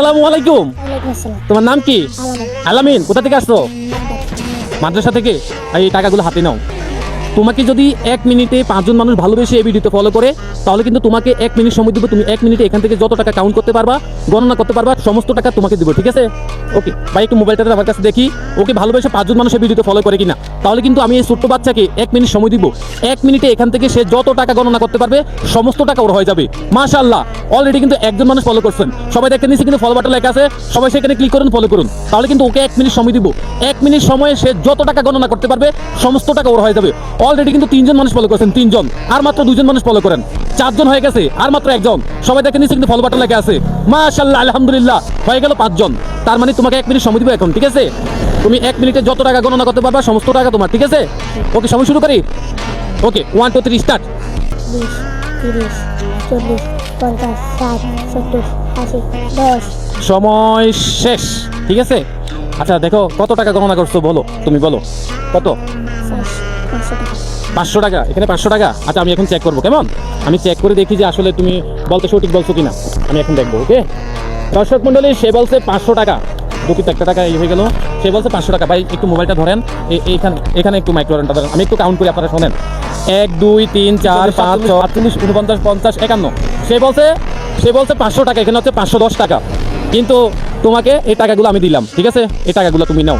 আসসালামু আলাইকুম। ওয়ালাইকুম আসসালাম। তোমার নাম কি? আলামিন। কোথা থেকে আসছো? মাদ্রাসা থেকে। এই টাকাগুলো হাতে নাও। তোমাকে যদি 1 মিনিটে 5 জন মানুষ ভালোবেসে এই ভিডিওতে ফলো করে, তাহলে কিন্তু তোমাকে 1 মিনিট সময় দিব। তুমি 1 মিনিটে এখান থেকে যত টাকা কাউন্ট করতে পারবা, গণনা করতে পারবা, সমস্ত টাকা তোমাকে দিব, ঠিক আছে? ওকে ভাই, একটু মোবাইলটা আমার কাছে দেখি। ওকে ভালোবেসে 5 জন মানুষ এই ভিডিওতে ফলো করে কিনা। তাহলে কিন্তু আমি এই ছোট্ট বাচ্চাকে 1 মিনিট সময় দিব। 1 মিনিটে এখান থেকে সে যত টাকা গণনা করতে পারবে, সমস্ত টাকা ওর হয়ে যাবে। মাশাআল্লাহ, অলরেডি কিন্তু একজন মানুষ ফলো করছেন। সবাই দেখতে নিচে কিন্তু ফলো বাটন লেখা আছে, সবাই সেখানে ক্লিক করুন, ফলো করুন। তাহলে কিন্তু ওকে 1 মিনিট সময় দিব। 1 মিনিট সময়ে সে যত টাকা গণনা করতে পারবে, সমস্ত টাকা ওর হয়ে যাবে। অলরেডি কিন্তু 3 জন মানুষ ফলো করেছেন, 3 জন। আর মাত্র 2 জন মানুষ ফলো করেন, 4 জন হয়ে গেছে। আর মাত্র 1 জন। সবাই দেখে নিচে কিন্তু ফলো বাটন লেখা আছে। মাশাআল্লাহ, আলহামদুলিল্লাহ, হয়ে গেল 5 জন। তার মানে তোমাকে 1 মিনিট সময় দিব এখন, ঠিক আছে? তুমি 1 মিনিটে যত টাকা গণনা করতে পারবা, সমস্ত টাকা তোমার, ঠিক আছে? ওকে, সময় শুরু করি। ওকে, 1 2 3 স্টার্ট। 20, 30, 40, 50, 60, 70, 80, 10, সময় শেষ, ঠিক আছে? আচ্ছা দেখো, কত টাকা গণনা করছো বলো, তুমি বলো কত? 500 টাকা। 500 টাকা। এখানে 500 টাকা। আচ্ছা, আমি এখন চেক করবো, কেমন? আমি চেক করে দেখি যে আসলে তুমি বলতে সঠিক বলছো কিনা। আমি এখন দেখবো, ওকে? দর্শক মন্ডলী, সে বলছে 500 টাকা। দুঃখিত, একটা টাকা এই হয়ে গেল। সে বলছে 500 টাকা। ভাই একটু মোবাইলটা ধরেন, এখানে একটু মাইক্রোফোনটা ধরেন, আমি একটু কাউন্ট করি, আপনারা শোনেন। 1 2 3 4 5 6 48 49 50 51। সে বলছে 500 টাকা। এখানে হচ্ছে 510 টাকা। কিন্তু তোমাকে এই টাকাগুলো আমি দিলাম, ঠিক আছে? এই টাকাগুলো তুমি নাও।